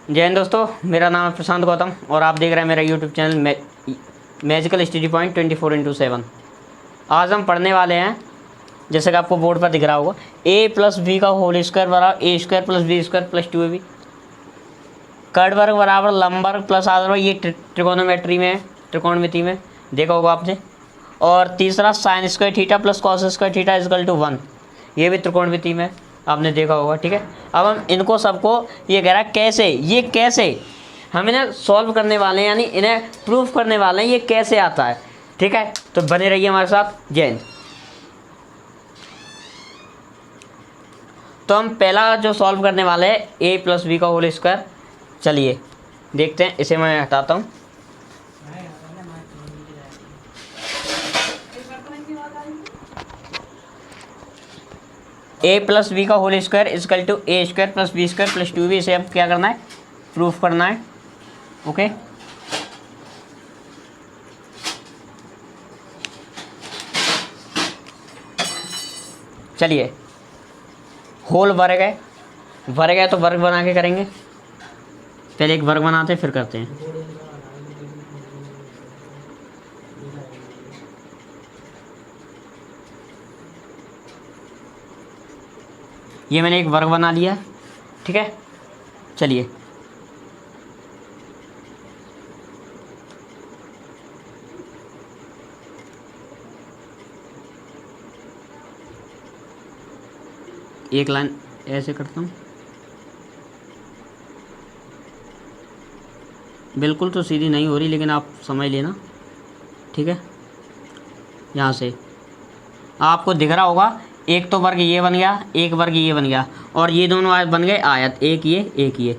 जय हिंद दोस्तों, मेरा नाम है प्रशांत गौतम और आप देख रहे हैं मेरा YouTube channel magical study point 24x7। आज हम पढ़ने वाले हैं, जैसे कि आपको बोर्ड पर दिख रहा होगा, a प्लस बी का होल स्क्वायर बराबर A square plus B square plus 2ab। कर्ड वर्ग बराबर लंब वर्ग प्लस आधार वर्ग, ये त्रिकोणोमेट्री में त्रिकोणमिति में देखा होगा आपने। और तीसरा sine square theta plus cos square theta is equal to 1, ये भी त्रिकोणमिति में आपने देखा होगा। ठीक है, अब हम इनको सबको ये कह रहा है कैसे हम इन्हें सॉल्व करने वाले हैं, यानी इन्हें प्रूफ करने वाले हैं ये कैसे आता है। ठीक है, तो बने रहिए हमारे साथ। जय हिंद। तो हम पहला जो सॉल्व करने वाले हैं ए प्लस बी का होल स्क्वायर, चलिए देखते हैं। इसे मैं हटाता हूँ। ए प्लस बी का whole square is equal to A square plus B square plus 2b, इसे अब क्या करना है, प्रूफ करना है। ओके, चलिए। होल वर्ग है तो वर्ग बना के करेंगे। पहले एक वर्ग बनाते हैं फिर करते हैं। ये मैंने एक वर्ग बना लिया। ठीक है, चलिए। एक लाइन ऐसे करता हूँ, बिल्कुल तो सीधी नहीं हो रही, लेकिन आप समझ लेना। ठीक है, यहाँ से आपको दिख रहा होगा, एक तो वर्ग ये बन गया, एक वर्ग ये बन गया, और ये दोनों आयत बन गए आयत, एक ये।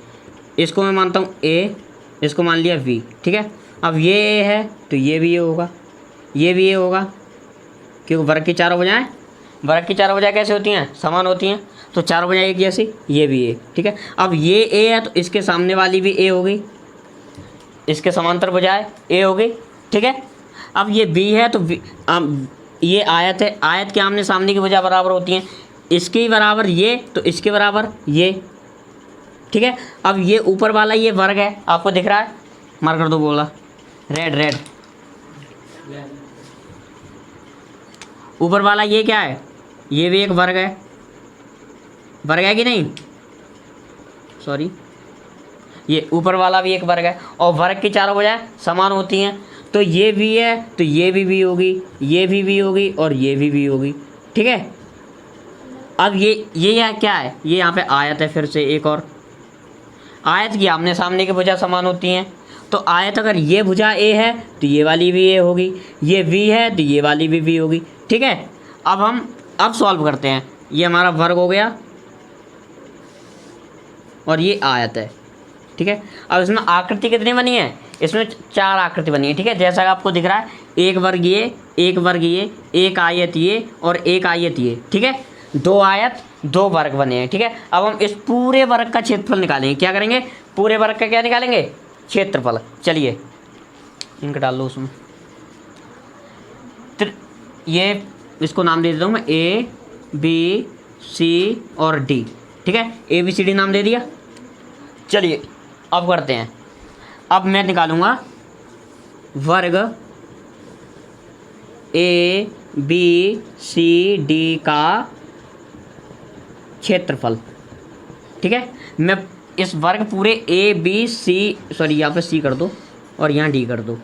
इसको मैं मानता हूँ ए, इसको मान लिया v। ठीक है, अब ये ए है तो ये भी ये होगा, ये भी ये होगा, क्योंकि वर्ग की चारों भुजाएं कैसे होती हैं, समान होती हैं। तो चारों भुजाएं एक जैसी, ये भी ए। ठीक है, अब ये ए है तो इसके सामने वाली भी ए होगी, इसके समांतर भुजाएं ए होगी। ठीक है, अब ये बी है तो ये आयत है, आयत के आमने सामने की भुजा बराबर होती हैं, इसके बराबर ये तो इसके बराबर ये। ठीक है, अब ये ऊपर वाला ये वर्ग है, आपको दिख रहा है, मार कर दो, बोला रेड। ऊपर वाला ये क्या है, ये भी एक वर्ग है कि नहीं, सॉरी, ये ऊपर वाला भी एक वर्ग है, और वर्ग की चारों भुजाएं समान होती हैं। तो ये भी है तो ये भी होगी, ये भी होगी, और ये भी होगी। ठीक है, अब ये क्या है, ये यहाँ पे आयत है, फिर से एक और आयत की आमने सामने की भुजा समान होती हैं। तो आयत अगर ये भुजा ए है तो ये वाली भी ए होगी, ये बी है तो ये वाली भी बी होगी। ठीक है, अब हम सॉल्व करते हैं। ये हमारा वर्ग हो गया और ये आयत है। ठीक है, अब इसमें आकृति कितनी बनी है, इसमें 4 आकृति बनी है। ठीक है, जैसा कि आपको दिख रहा है, एक वर्ग ये, एक आयत ये और एक आयत ये। ठीक है, 2 आयत 2 वर्ग बने हैं। ठीक है, अब हम इस पूरे वर्ग का क्षेत्रफल निकालेंगे। क्या करेंगे, पूरे वर्ग का क्या निकालेंगे, क्षेत्रफल। चलिए इनका डाल लो उसमें। ये इसको नाम दे देता हूँ मैं ए बी सी और डी। ठीक है, ABCD नाम दे दिया। चलिए अब करते हैं। अब मैं निकालूंगा वर्ग ABCD का क्षेत्रफल। ठीक है, मैं इस वर्ग पूरे यहाँ पे सी कर दो और यहाँ डी कर दो।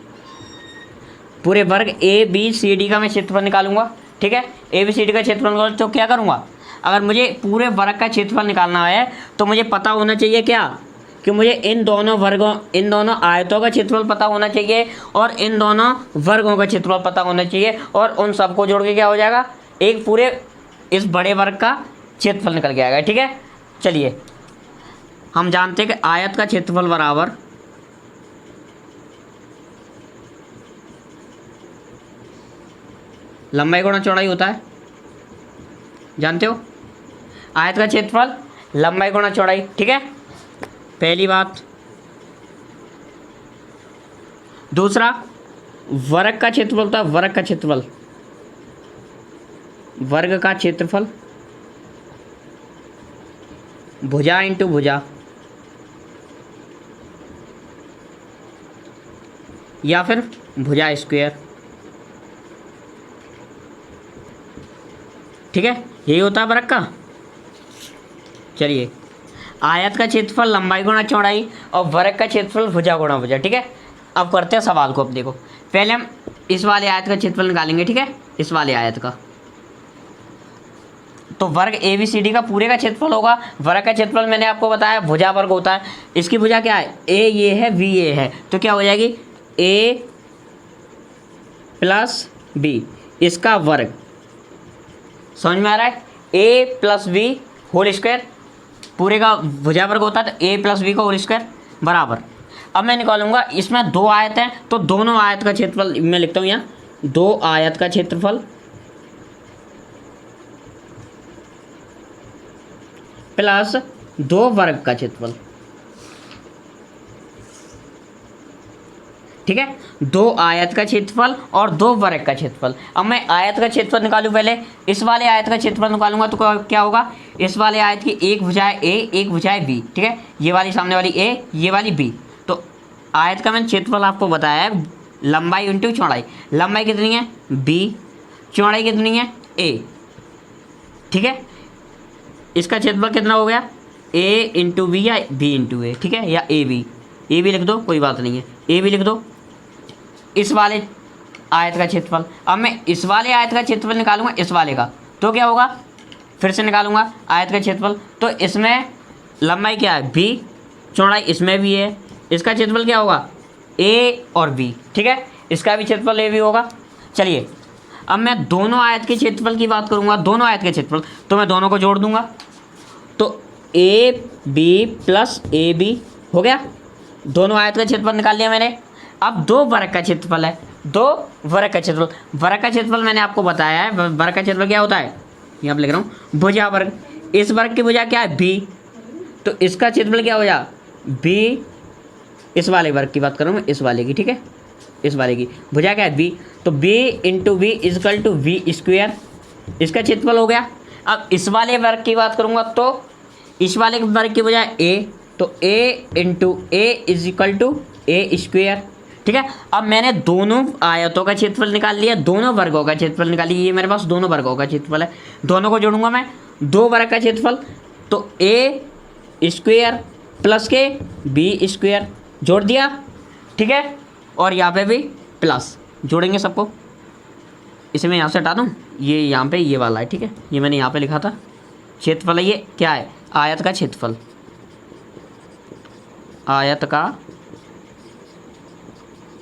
पूरे वर्ग ABCD का मैं क्षेत्रफल निकालूंगा। ठीक है, ABCD का क्षेत्रफल निकाल तो क्या करूँगा, अगर मुझे पूरे वर्ग का क्षेत्रफल निकालना है तो मुझे पता होना चाहिए क्या, कि मुझे इन दोनों आयतों का क्षेत्रफल पता होना चाहिए और इन दोनों वर्गों का क्षेत्रफल पता होना चाहिए, और उन सबको जोड़ के क्या हो जाएगा, एक पूरे इस बड़े वर्ग का क्षेत्रफल निकल के आएगा। ठीक है, चलिए हम जानते हैं कि आयत का क्षेत्रफल बराबर लंबाई गुणा चौड़ाई होता है। जानते हो, आयत का क्षेत्रफल लंबाई गुणा चौड़ाई। ठीक है, पहली बात। दूसरा, वर्ग का क्षेत्रफल होता है, वर्ग का क्षेत्रफल भुजा इंटू भुजा, या फिर भुजा स्क्वायर। ठीक है, यही होता है वर्ग का। चलिए, आयत का क्षेत्रफल लंबाई गुणा चौड़ाई और वर्ग का क्षेत्रफल भुजा गुणा भुजा। ठीक है, अब करते हैं सवाल को। अब देखो, पहले हम इस वाले आयत का क्षेत्रफल निकालेंगे। ठीक है, इस वाले आयत का तो वर्ग ए बी सी डी का पूरे का क्षेत्रफल होगा। वर्ग का क्षेत्रफल मैंने आपको बताया भुजा वर्ग होता है। इसकी भुजा क्या है, ए ये है, बी ये है, तो क्या हो जाएगी ए प्लस बी, इसका वर्ग। समझ में आ रहा है, ए प्लस बी होल स्क्वायर, पूरे का भुजा वर्ग होता है तो ए प्लस बी का होल स्क्वायर बराबर। अब मैं निकालूंगा, इसमें दो आयत हैं तो दोनों आयत का क्षेत्रफल मैं लिखता हूँ यहाँ, दो आयत का क्षेत्रफल प्लस दो वर्ग का क्षेत्रफल। ठीक है, दो आयत का क्षेत्रफल और दो वर्ग का क्षेत्रफल। अब मैं आयत का क्षेत्रफल निकालूं, पहले इस वाले आयत का क्षेत्रफल निकालूंगा तो क्या होगा, इस वाले आयत की एक भुजा ए एक भुजा बी। ठीक है, ये वाली सामने वाली ए, ये वाली बी। तो आयत का मैंने क्षेत्रफल आपको बताया है लंबाई इंटू चौड़ाई। लंबाई कितनी है बी, चौड़ाई कितनी है ए। ठीक है, इसका क्षेत्रफल कितना हो गया, ए इंटू बी या बी इंटू ए। ठीक है, या ए बी लिख दो, कोई बात नहीं है, ए बी लिख दो। इस वाले आयत का क्षेत्रफल, अब मैं इस वाले आयत का क्षेत्रफल निकालूंगा इस वाले का, तो क्या होगा, फिर से निकालूंगा आयत का क्षेत्रफल। तो इसमें लंबाई क्या है बी, चौड़ाई इसमें भी है, इसका क्षेत्रफल क्या होगा ए और बी। ठीक है, इसका भी क्षेत्रफल ए बी होगा। चलिए, अब मैं दोनों आयत के क्षेत्रफल की बात करूंगा, दोनों आयत के क्षेत्रफल, तो मैं दोनों को जोड़ दूंगा, तो A B plus A B हो गया। दोनों आयत का क्षेत्रफल निकाल लिया मैंने। अब दो वर्ग का क्षेत्रफल है, दो वर्ग का क्षेत्रफल। वर्ग का क्षेत्रफल मैंने आपको बताया है, वर्ग का क्षेत्रफल क्या होता है, यहाँ पर लिख रहा हूँ भुजा वर्ग। इस वर्ग की भुजा क्या है बी, तो इसका क्षेत्रफल क्या हो जा बी, इस वाले वर्ग की बात कर रहा हूँ मैं, इस वाले की। ठीक है, इस वाले की भुजा क्या है बी, तो B into B is equal to B square, इसका क्षेत्रफल हो गया। अब इस वाले वर्ग की बात करूँगा तो इस वाले वर्ग की बजाय ए, तो A into A is equal to A square. ठीक है, अब मैंने दोनों आयतों का क्षेत्रफल निकाल लिया, दोनों वर्गों का क्षेत्रफल निकाल लिया। ये मेरे पास दोनों वर्गों का क्षेत्रफल है, दोनों को जोड़ूंगा मैं, दो वर्ग का क्षेत्रफल, तो ए स्क्वायर प्लस के बी स्क्वायर जोड़ दिया। ठीक है, और यहाँ पे भी प्लस जोड़ेंगे सबको। इसे मैं यहाँ से हटा दूँ, ये यहाँ पे ये वाला है। ठीक है, ये मैंने यहाँ पे लिखा था क्षेत्रफल है, ये क्या है आयत का क्षेत्रफल, आयत का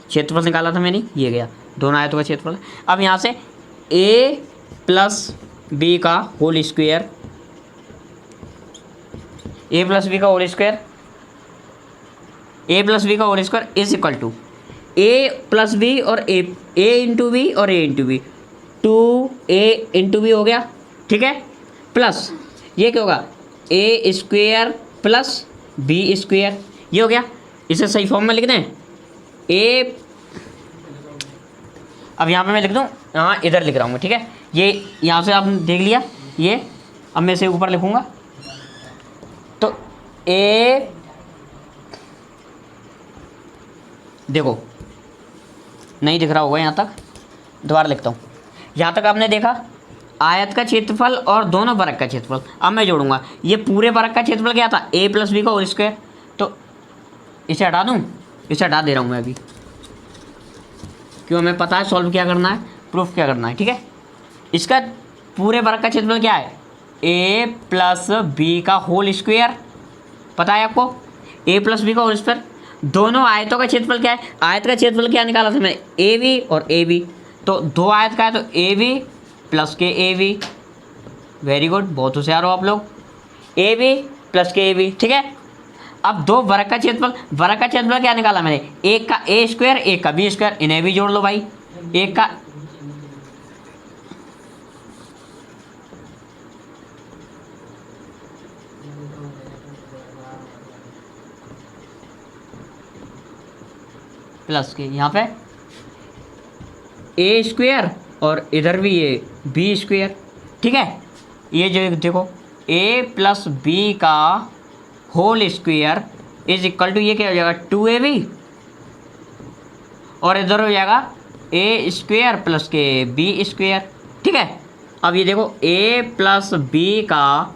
क्षेत्रफल निकाला था मैंने, ये गया दोनों आयतों का क्षेत्रफल। अब यहाँ से a प्लस बी का whole square, A plus B का whole square, A plus B का whole square is equal to A plus B और ए इंटू बी और A into B, 2a into B हो गया। ठीक है, प्लस ये क्या होगा A square plus B square, ये हो गया। इसे सही फॉर्म में लिख दें ए, अब यहाँ पे मैं लिख दूँ, हाँ इधर लिख रहा हूँ। ठीक है, ये यहाँ से आपने देख लिया, ये अब मैं इसे ऊपर लिखूँगा, तो ए देखो नहीं दिख रहा होगा यहाँ तक, दोबारा लिखता हूँ। यहाँ तक आपने देखा आयत का क्षेत्रफल और दोनों वर्ग का क्षेत्रफल। अब मैं जोड़ूंगा, ये पूरे वर्ग का क्षेत्रफल क्या था ए प्लस बी का होल स्क्वायर, तो इसे हटा दूँ, इसे हटा दे रहा हूँ मैं अभी, क्यों हमें पता है सॉल्व क्या करना है, प्रूफ क्या करना है। ठीक है, इसका पूरे वर्ग का क्षेत्रफल क्या है ए प्लस बी का होल स्क्वायर, पता है आपको ए प्लस बी का होल स्क्वायर। दोनों आयतों का क्षेत्रफल क्या है, आयत का क्षेत्रफल क्या निकाला था मैंने ए बी और ए बी, तो दो आयत का है तो ए बी प्लस के ए बी, वेरी गुड, बहुत होशियार हो आप लोग, ए बी प्लस के ए बी। ठीक है, अब दो वर्ग का क्षेत्रफल, वर्ग का क्षेत्रफल क्या निकाला मैंने, एक का ए स्क्वायर एक का बी स्क्वायर, इन्हें भी जोड़ लो भाई, एक का प्लस के यहाँ पे ए स्क्वायर और इधर भी ये बी स्क्वायर। ठीक है, ये जो देखो ए प्लस बी का whole square is equal to ये क्या हो जाएगा 2ab और इधर हो जाएगा ए स्क्वेयर प्लस के बी स्क्वेयर। ठीक है, अब ये देखो ए प्लस बी का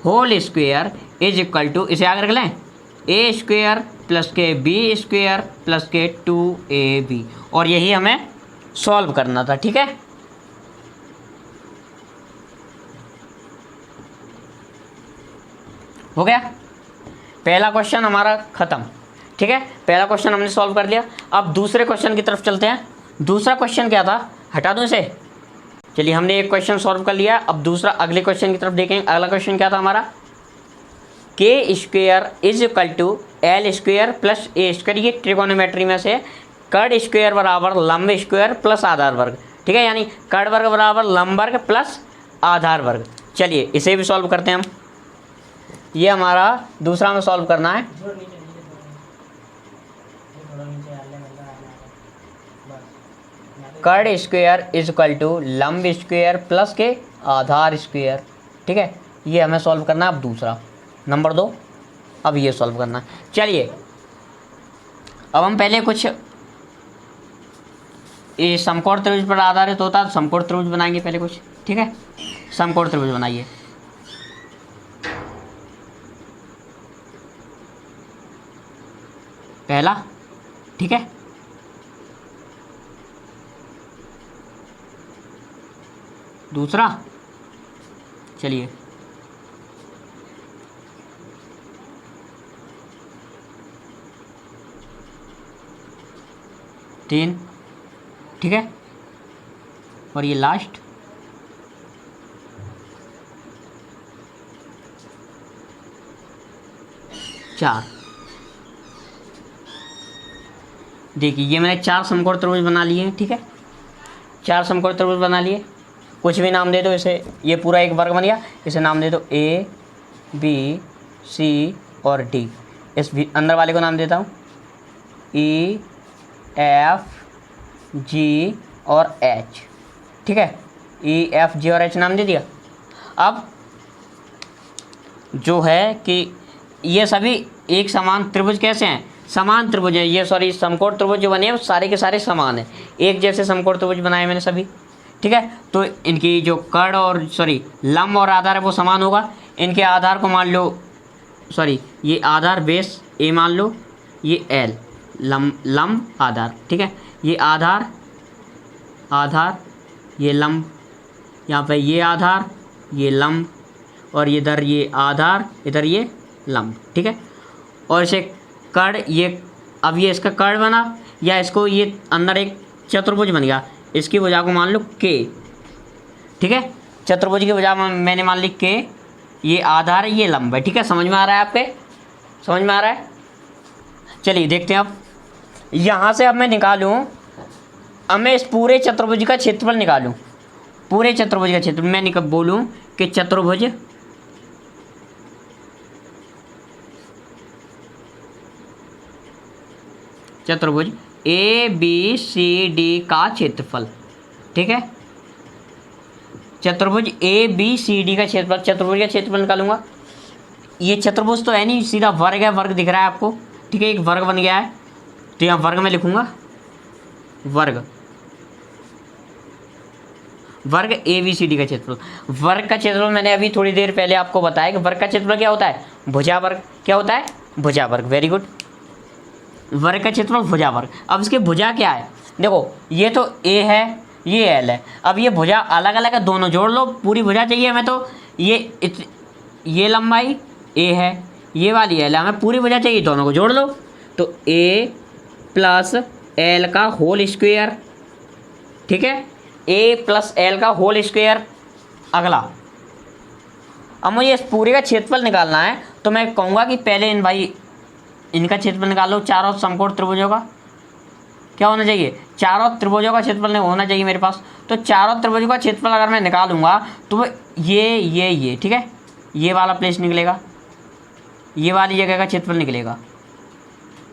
whole square is equal to, इसे आगे रख लें, ए स्क्वेयर प्लस के बी स्क्वेयर प्लस के 2ab, और यही हमें सॉल्व करना था। ठीक है, हो गया, पहला क्वेश्चन हमारा खत्म। ठीक है, पहला क्वेश्चन हमने सॉल्व कर लिया। अब दूसरे क्वेश्चन की तरफ चलते हैं। दूसरा क्वेश्चन क्या था, हटा दूं इसे, चलिए हमने एक क्वेश्चन सॉल्व कर लिया। अब दूसरा अगले क्वेश्चन की तरफ देखेंगे। अगला क्वेश्चन क्या था हमारा, K square is equal to L square plus A square. ये ट्रिगोनोमेट्री में से कर्ण स्क्वेयर बराबर लंब स्क्वेयर प्लस आधार वर्ग। ठीक है, यानी कर्ण वर्ग बराबर लंब वर्ग प्लस आधार वर्ग। चलिए इसे भी सॉल्व करते हैं हम। ये हमारा दूसरा में सॉल्व करना है। कर्ण स्क्वेयर इज इक्वल टू लंब स्क्वेयर प्लस के आधार स्क्वेयर। ठीक है, ये हमें सॉल्व करना है। अब दूसरा नंबर 2, अब ये सॉल्व करना है। चलिए अब हम पहले कुछ ये समकोण त्रिभुज पर आधारित होता है, समकोण त्रिभुज बनाएंगे पहले कुछ। ठीक है, समकोण त्रिभुज बनाइए। पहला, ठीक है, दूसरा, चलिए तीन, ठीक है, और ये लास्ट, चार। देखिए ये मैंने 4 समकोण त्रिभुज बना लिए हैं। ठीक है, 4 समकोण त्रिभुज बना लिए। कुछ भी नाम दे दो इसे, ये पूरा एक वर्ग बन गया। इसे नाम दे दो ए बी सी और डी। इस अंदर वाले को नाम देता हूँ ई एफ जी और एच। ठीक है, ई एफ जी और एच नाम दे दिया। अब जो है कि ये सभी एक समान त्रिभुज कैसे हैं, समान त्रिभुज है ये, सॉरी समकोण त्रिभुज जो बने हैं वो सारे के सारे समान हैं, एक जैसे समकोण त्रिभुज बनाए मैंने सभी। ठीक है, तो इनकी जो कर्ण और सॉरी लंब और आधार है वो समान होगा। इनके आधार को मान लो, सॉरी ये आधार बेस ए मान लो, ये एल लंब आधार। ठीक है, ये आधार आधार, ये लंब, यहाँ पे ये आधार ये लंब, और इधर ये आधार इधर ये लंब। ठीक है, और इसे कर्ण, ये अब ये इसका कर्ण बना, या इसको ये अंदर एक चतुर्भुज बन गया, इसकी भुजा को मान लो के। ठीक है, चतुर्भुज की भुजा मैंने मान ली के, ये आधार है ये लंब है। ठीक है, समझ में आ रहा है आपके, समझ में आ रहा है। चलिए देखते हैं। अब यहाँ से अब मैं निकालूँ, अब मैं इस पूरे चतुर्भुज का क्षेत्रफल निकालूँ, पूरे चतुर्भुज का क्षेत्रफल मैं बोलूँ कि चतुर्भुज चतुर्भुज ए बी सी डी का क्षेत्रफल। ठीक है, चतुर्भुज ए बी सी डी का क्षेत्रफल, चतुर्भुज का क्षेत्रफल निकालूंगा। ये चतुर्भुज तो है नहीं, सीधा वर्ग है, वर्ग दिख रहा है आपको। ठीक है, एक वर्ग बन गया है, तो यहाँ वर्ग में लिखूंगा वर्ग, वर्ग ए बी सी डी का क्षेत्रफल। वर्ग का क्षेत्रफल मैंने अभी थोड़ी देर पहले आपको बताया कि वर्ग का क्षेत्रफल क्या होता है, भुजा वर्ग। क्या होता है, भुजा वर्ग। वेरी गुड, वर्ग का क्षेत्रफल भुजा वर्ग। अब इसकी भुजा क्या है, देखो ये तो ए है ये एल है, अब ये भुजा अलग अलग है, दोनों जोड़ लो, पूरी भुजा चाहिए हमें। तो ये लंबाई ए है, ये वाली एल है, हमें पूरी भुजा चाहिए, दोनों को जोड़ लो। तो ए प्लस एल का होल स्क्वायर। ठीक है, ए प्लस एल का होल स्क्वायर। अगला, अब मुझे इस पूरे का क्षेत्रफल निकालना है, तो मैं कहूँगा कि पहले इनका क्षेत्रफल निकालो। चारों समकोण त्रिभुजों का क्या होना चाहिए, चारों त्रिभुजों का क्षेत्रफल होना चाहिए मेरे पास। तो चारों त्रिभुजों का क्षेत्रफल अगर मैं निकालूंगा तो ये ठीक है, ये वाला प्लेस निकलेगा, ये वाली जगह का क्षेत्रफल निकलेगा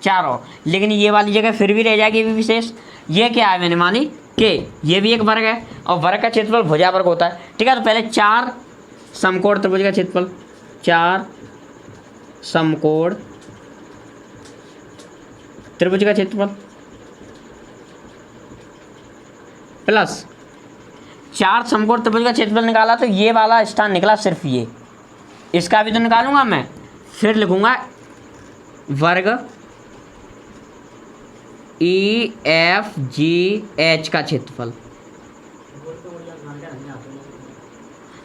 चारों, लेकिन ये वाली जगह फिर भी रह जाएगी विशेष। ये क्या है, मैंने मानी कि ये भी एक वर्ग है, और वर्ग का क्षेत्रफल भुजा वर्ग होता है। ठीक है, तो पहले 4 समकोण त्रिभुज का क्षेत्रफल, 4 समकोण त्रिभुज का क्षेत्रफल। प्लस 4 समकोण त्रिभुज का क्षेत्रफल निकाला तो ये वाला स्थान निकला सिर्फ ये, इसका भी तो निकालूंगा मैं, फिर लिखूंगा वर्ग EFGH का क्षेत्रफल,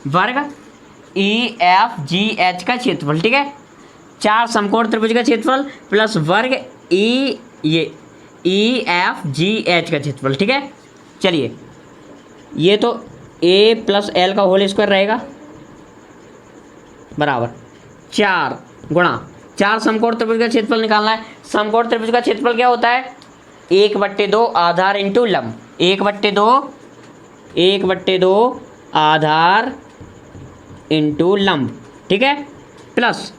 वर्ग EFGH का क्षेत्रफल, ठीक है। 4 समकोण त्रिभुज का क्षेत्रफल प्लस वर्ग EFGH का क्षेत्रफल, ठीक है। चलिए ये तो A प्लस L का होल स्क्वायर रहेगा बराबर 4 गुणा 4 समकोण त्रिभुज का क्षेत्रफल निकालना है। समकोण त्रिभुज का क्षेत्रफल क्या होता है? 1/2 आधार इंटू लंब, 1/2 आधार इंटू लंब, ठीक है। प्लस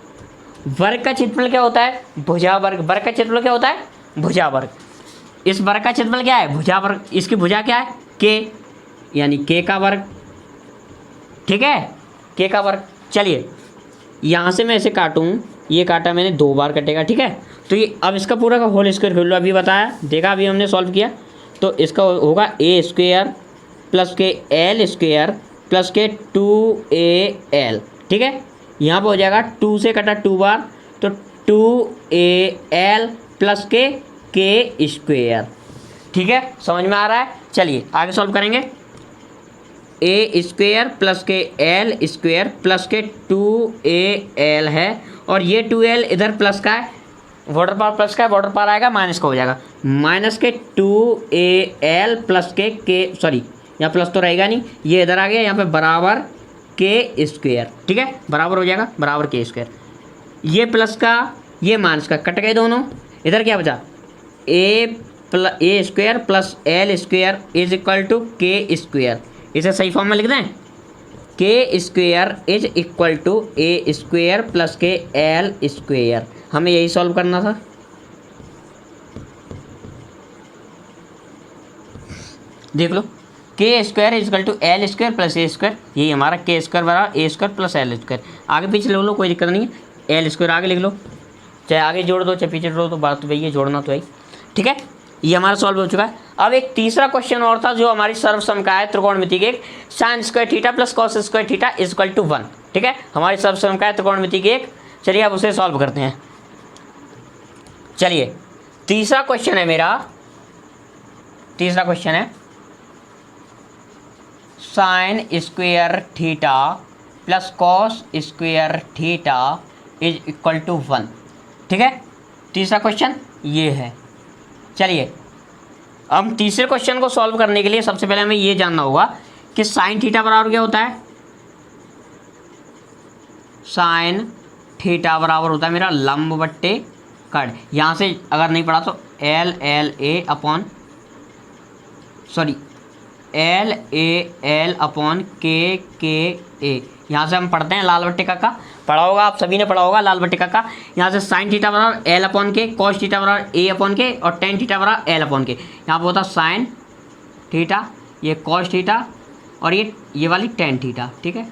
वर्ग का क्षेत्रफल क्या होता है? भुजा वर्ग। वर्ग का क्षेत्रफल क्या होता है? भुजा वर्ग। इस वर्ग का क्षेत्रफल क्या है? भुजा वर्ग। इसकी भुजा क्या है? k, यानी k का वर्ग, ठीक है, k का वर्ग। चलिए यहाँ से मैं इसे काटूँ, ये काटा मैंने 2 बार कटेगा, ठीक है। तो ये अब इसका पूरा का होल स्क्वायर कर लो, अभी बताया, देखा, अभी हमने सॉल्व किया। तो इसका होगा a² प्लस के l स्क्वायर प्लस के 2al, ठीक है। यहाँ पर हो जाएगा 2 से कटा 2 बार तो 2al प्लस के k², ठीक है। समझ में आ रहा है? चलिए आगे सॉल्व करेंगे। a² प्लस के l स्क्वायर प्लस के 2al है, और ये 2l इधर प्लस का है, बॉर्डर पार प्लस का है, बॉर्डर पार आएगा माइनस का हो जाएगा, माइनस के 2al प्लस के k, सॉरी यहाँ प्लस तो रहेगा नहीं, ये इधर आ गया, यहाँ पे बराबर k², ठीक है, बराबर हो जाएगा बराबर k²। ये प्लस का ये माइनस का कट गए दोनों, इधर क्या बचा? a² plus l square is equal to k²। इसे सही फॉर्म में लिख दें, k² is equal to a² plus के l²। हमें यही सॉल्व करना था। देख लो, k² is equal to l² plus a², यही हमारा k² बराबर a² प्लस l²। आगे पीछे लिख लो, कोई दिक्कत नहीं है, l² आगे लिख लो, चाहे आगे जोड़ दो चाहे पीछे जोड़ दो, बात तो वही है, जोड़ना तो है, ठीक है। ये हमारा सॉल्व हो चुका है। अब एक तीसरा क्वेश्चन और था जो हमारी सर्वसमका है त्रिकोणमिति के, एक sin² theta plus cos² theta is equal to 1, ठीक है, हमारी सर्वसमका है त्रिकोणमिति की एक। चलिए अब उसे सॉल्व करते हैं। चलिए तीसरा क्वेश्चन है मेरा, तीसरा क्वेश्चन है sin² theta plus cos² theta is equal to 1, ठीक है। तीसरा क्वेश्चन ये है। चलिए अब तीसरे क्वेश्चन को सॉल्व करने के लिए सबसे पहले हमें ये जानना होगा कि sin थीटा बराबर क्या होता है? sin थीटा बराबर होता है मेरा लंब बट्टे कर्ण। यहाँ से अगर नहीं पढ़ा तो L L अपॉन K यहाँ से हम पढ़ते हैं लाल बट्टे का पढ़ा होगा, आप सभी ने पढ़ा होगा लाल बट्टे का। यहाँ से साइन थीटा बराबर L अपॉन के, कॉस थीटा बराबर A अपॉन के, और टेन थीटा बराबर L अपॉन के। यहाँ पर होता साइन थीटा, ये कॉस थीटा, और ये वाली टेन थीटा, ठीक है।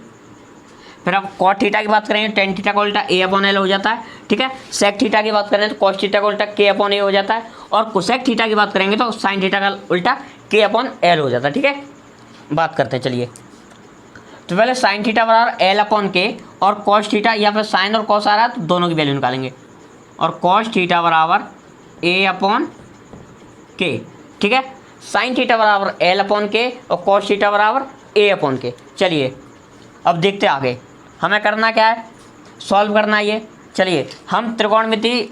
फिर अब कॉट थीटा की बात करेंगे, टेन थीटा का उल्टा A अपॉन L हो जाता है, ठीक है। सेक थीटा की बात करें तो कॉस थीटा का उल्टा K अपॉन A हो जाता है, और कोसेक थीटा की बात करेंगे तो साइन थीटा का उल्टा K अपॉन L हो जाता है, ठीक है। बात करते हैं, चलिए। तो पहले साइन थीटा बराबर L अपॉन के, और कॉस थीटा, या फिर साइन और कॉस आ रहा है तो दोनों की वैल्यू निकालेंगे, और कॉस थीटा बराबर A अपॉन के, ठीक है। साइन थीटा बराबर L अपॉन के, और कॉस थीटा बराबर A अपॉन के। चलिए अब देखते आगे हमें करना क्या है, सॉल्व करना है ये। चलिए हम त्रिकोणमिति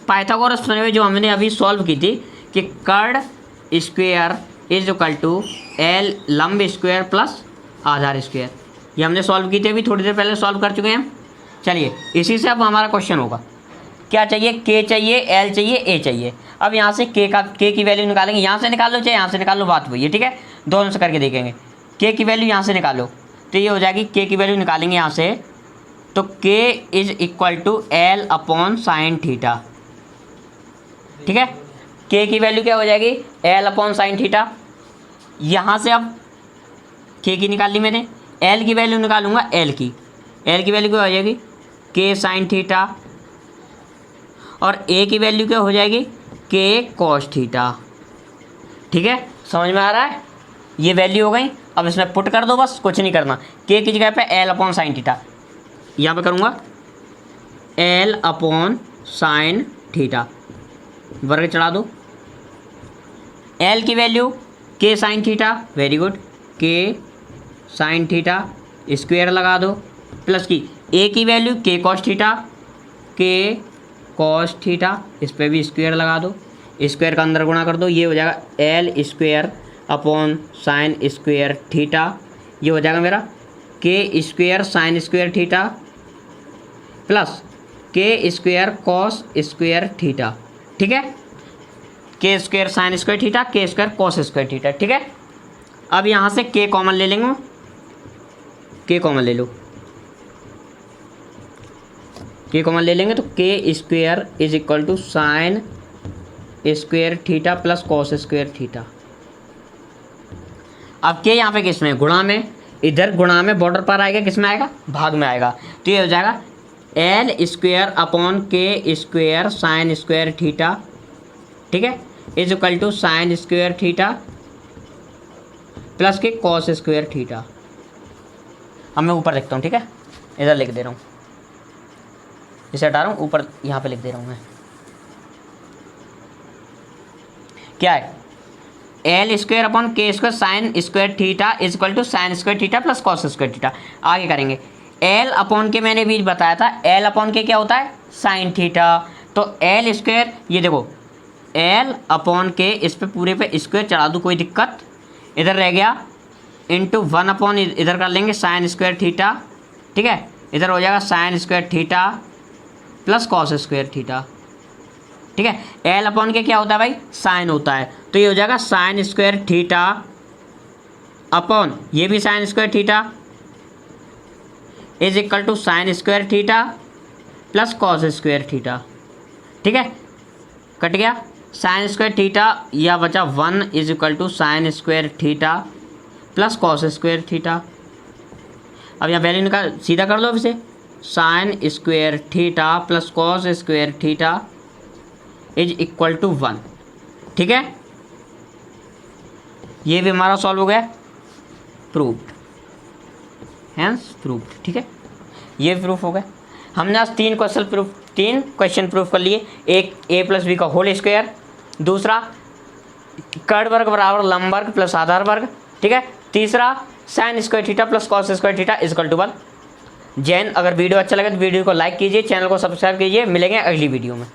पाइथागोरस प्रमेय जो हमने अभी सॉल्व की थी कि कर्ण square is equal to L लंब स्क्वायर प्लस आधार स्क्वायर, ये हमने सॉल्व की थी, अभी थोड़ी देर पहले सॉल्व कर चुके हैं हम। चलिए इसी से अब हमारा क्वेश्चन होगा, क्या चाहिए? K चाहिए, L चाहिए, A चाहिए। अब यहाँ से K की वैल्यू निकालेंगे, यहाँ से निकाल लो चाहे यहाँ से निकाल लो, बात वही है, ठीक है। दोनों से करके देखेंगे। K की वैल्यू यहाँ से निकालो तो ये हो जाएगी, K की वैल्यू निकालेंगे यहाँ से तो K is equal to L upon sine theta, ठीक है। K की वैल्यू क्या हो जाएगी? L upon sine theta. यहाँ से अब K की निकाल ली मैंने, L की वैल्यू निकालूंगा, L की वैल्यू क्या हो जाएगी? K साइन थीटा, और A की वैल्यू क्या हो जाएगी? K कॉस थीटा, ठीक है। समझ में आ रहा है? ये वैल्यू हो गई। अब इसमें पुट कर दो, बस कुछ नहीं करना। के की जगह पे एल अपॉन साइन थीटा, यहाँ पे करूँगा एल अपॉन साइन थीटा, वर्ग चढ़ा दो। एल की वैल्यू के साइन थीटा, वेरी गुड, के साइन थीटा स्क्वायर लगा दो, प्लस की ए की वैल्यू के कॉस थीटा, के कॉस थीटा, इस पर भी स्क्वायर लगा दो, स्क्वायर का अंदर गुणा कर दो, ये हो जाएगा L square upon sine square theta, ये हो जाएगा मेरा के square sine square theta plus के स्क्वायर कॉस स्क्वायर थीटा। ठीक है, के स्क्वायर साइन स्क्वायर थीटा, के स्क्वायर कॉस स्क्वायर थीटा। ठीक है, अब यहाँ से के कॉमन ले लेंगे, के कॉमन ले लो, के कॉमन ले लेंगे तो K square is equal to sine square theta plus cos square theta. अब के यहाँ पे किस में, गुणा में, इधर गुणा में बॉर्डर पर आएगा, किस में आएगा, भाग में आएगा, तो ये हो जाएगा L square upon K square sine square theta, ठीक है, is equal to sine square theta plus के कॉस स्क्वायर थीटा। अब मैं ऊपर लिखता हूँ, ठीक है, इधर लिख दे रहा हूँ, इसे हटा रहा हूँ, ऊपर यहाँ पे लिख दे रहा हूँ मैं, क्या है, L square upon K square sine square theta is equal to sine square theta plus cos square theta. आगे करेंगे, एल अपॉन के मैंने भी बताया था, एल अपॉन के क्या होता है, साइन थीटा, तो एल स्क्वायर, ये देखो एल अपॉन के, इस पे पूरे पे स्क्वायर चढ़ा दूँ, कोई दिक्कत, इधर रह गया इंटू 1 अपॉन, इधर कर लेंगे साइन स्क्वायर थीटा, ठीक है, इधर हो जाएगा sign square theta plus cos square theta. ठीक है, एल अपॉन के क्या होता है भाई, साइन होता है, तो ये हो जाएगा साइन स्क्वायर थीटा अपॉन, ये भी sine square theta is equal to sine square theta plus cos square theta. ठीक है, कट गया, साइन स्क्वायर थीटा या बचा 1 is equal to sine square theta plus cos square theta. अब यहाँ value निकाल, सीधा कर लो अब इसे, sine square theta plus cos square theta is equal to 1। ठीक है, ये भी हमारा सॉल्व हो गया, प्रूव्ड, हैंस प्रूव्ड। ठीक है, ये प्रूफ हो गया। हमने आज 3 क्वेश्चन प्रूफ कर लिए। एक ए प्लस बी का होल स्क्वायर, दूसरा कर्ड वर्ग बराबर लंब वर्ग प्लस आधार वर्ग, ठीक है, तीसरा sine square theta plus cos square theta is equal to 1। जैन, अगर वीडियो अच्छा लगे तो वीडियो को लाइक कीजिए, चैनल को सब्सक्राइब कीजिए, मिलेंगे अगली वीडियो में।